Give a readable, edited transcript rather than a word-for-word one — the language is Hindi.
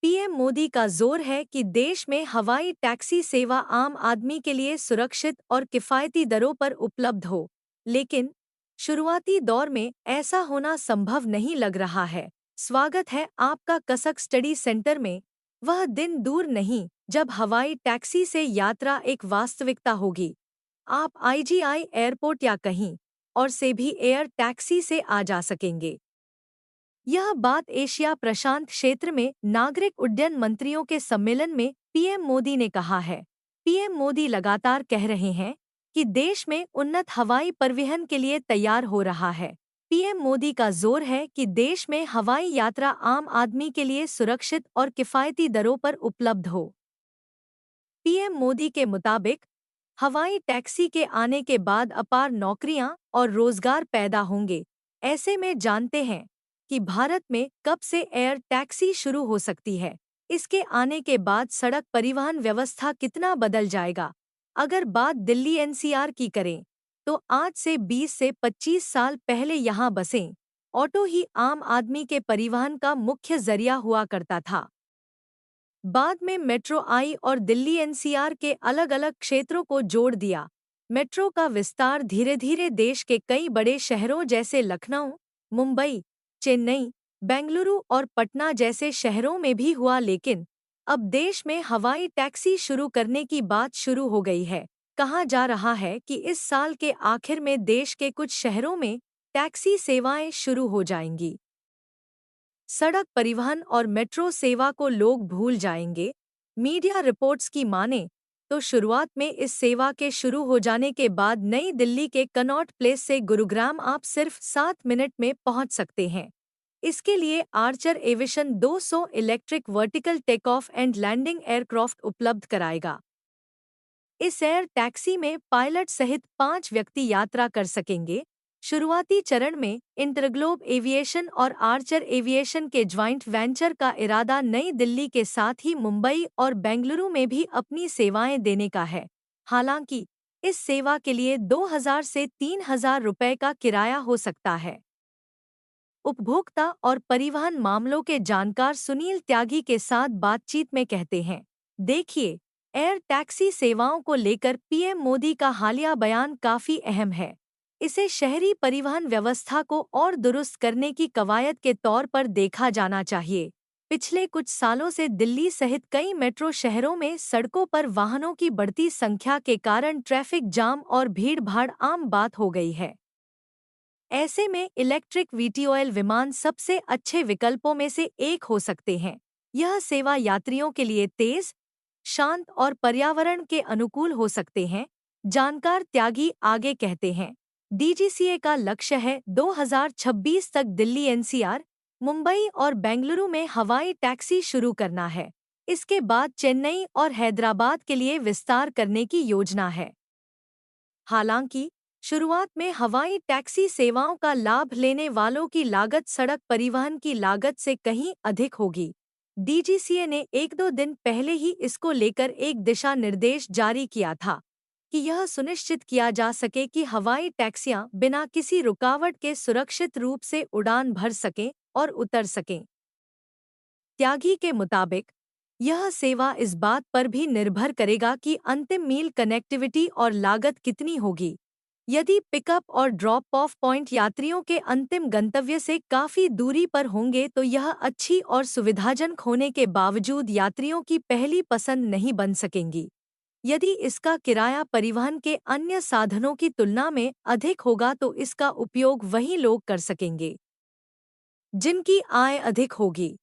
पीएम मोदी का जोर है कि देश में हवाई टैक्सी सेवा आम आदमी के लिए सुरक्षित और किफ़ायती दरों पर उपलब्ध हो, लेकिन शुरुआती दौर में ऐसा होना संभव नहीं लग रहा है। स्वागत है आपका कसक स्टडी सेंटर में। वह दिन दूर नहीं जब हवाई टैक्सी से यात्रा एक वास्तविकता होगी। आप आईजीआई एयरपोर्ट या कहीं और से भी एयर टैक्सी से आ जा सकेंगे। यह बात एशिया प्रशांत क्षेत्र में नागरिक उड्डयन मंत्रियों के सम्मेलन में पीएम मोदी ने कहा है। पीएम मोदी लगातार कह रहे हैं कि देश में उन्नत हवाई परिवहन के लिए तैयार हो रहा है। पीएम मोदी का जोर है कि देश में हवाई यात्रा आम आदमी के लिए सुरक्षित और किफ़ायती दरों पर उपलब्ध हो। पीएम मोदी के मुताबिक हवाई टैक्सी के आने के बाद अपार नौकरियां और रोजगार पैदा होंगे। ऐसे में जानते हैं कि भारत में कब से एयर टैक्सी शुरू हो सकती है। इसके आने के बाद सड़क परिवहन व्यवस्था कितना बदल जाएगा। अगर बात दिल्ली एनसीआर की करें तो आज से 20 से 25 साल पहले यहाँ बसें, ऑटो ही आम आदमी के परिवहन का मुख्य जरिया हुआ करता था। बाद में मेट्रो आई और दिल्ली एनसीआर के अलग अलग क्षेत्रों को जोड़ दिया। मेट्रो का विस्तार धीरे धीरे देश के कई बड़े शहरों जैसे लखनऊ, मुंबई, चेन्नई, बेंगलुरु और पटना जैसे शहरों में भी हुआ, लेकिन अब देश में हवाई टैक्सी शुरू करने की बात शुरू हो गई है। कहा जा रहा है कि इस साल के आखिर में देश के कुछ शहरों में टैक्सी सेवाएं शुरू हो जाएंगी। सड़क परिवहन और मेट्रो सेवा को लोग भूल जाएंगे। मीडिया रिपोर्ट्स की माने तो शुरुआत में इस सेवा के शुरू हो जाने के बाद नई दिल्ली के कनॉट प्लेस से गुरुग्राम आप सिर्फ 7 मिनट में पहुंच सकते हैं। इसके लिए Archer Aviation 200 electric vertical take off and landing aircraft उपलब्ध कराएगा। इस एयर टैक्सी में पायलट सहित 5 व्यक्ति यात्रा कर सकेंगे। शुरुआती चरण में इंटरग्लोब एविएशन और आर्चर एविएशन के ज्वाइंट वेंचर का इरादा नई दिल्ली के साथ ही मुंबई और बेंगलुरु में भी अपनी सेवाएं देने का है। हालांकि इस सेवा के लिए 2000 से 3000 रुपए का किराया हो सकता है। उपभोक्ता और परिवहन मामलों के जानकार सुनील त्यागी के साथ बातचीत में कहते हैं, देखिए, एयर टैक्सी सेवाओं को लेकर पीएम मोदी का हालिया बयान काफी अहम है। इसे शहरी परिवहन व्यवस्था को और दुरुस्त करने की कवायद के तौर पर देखा जाना चाहिए। पिछले कुछ सालों से दिल्ली सहित कई मेट्रो शहरों में सड़कों पर वाहनों की बढ़ती संख्या के कारण ट्रैफिक जाम और भीड़-भाड़ आम बात हो गई है। ऐसे में इलेक्ट्रिक वीटीओएल विमान सबसे अच्छे विकल्पों में से एक हो सकते हैं। यह सेवा यात्रियों के लिए तेज, शांत और पर्यावरण के अनुकूल हो सकते हैं। जानकार त्यागी आगे कहते हैं, डीजीसीए का लक्ष्य है 2026 तक दिल्ली एनसीआर, मुंबई और बेंगलुरु में हवाई टैक्सी शुरू करना है। इसके बाद चेन्नई और हैदराबाद के लिए विस्तार करने की योजना है। हालांकि शुरुआत में हवाई टैक्सी सेवाओं का लाभ लेने वालों की लागत सड़क परिवहन की लागत से कहीं अधिक होगी। डीजीसीए ने 1-2 दिन पहले ही इसको लेकर एक दिशा निर्देश जारी किया था कि यह सुनिश्चित किया जा सके कि हवाई टैक्सियां बिना किसी रुकावट के सुरक्षित रूप से उड़ान भर सकें और उतर सकें। त्यागी के मुताबिक यह सेवा इस बात पर भी निर्भर करेगा कि अंतिम मील कनेक्टिविटी और लागत कितनी होगी। यदि पिकअप और ड्रॉप ऑफ पॉइंट यात्रियों के अंतिम गंतव्य से काफ़ी दूरी पर होंगे तो यह अच्छी और सुविधाजनक होने के बावजूद यात्रियों की पहली पसंद नहीं बन सकेंगी। यदि इसका किराया परिवहन के अन्य साधनों की तुलना में अधिक होगा तो इसका उपयोग वही लोग कर सकेंगे जिनकी आय अधिक होगी।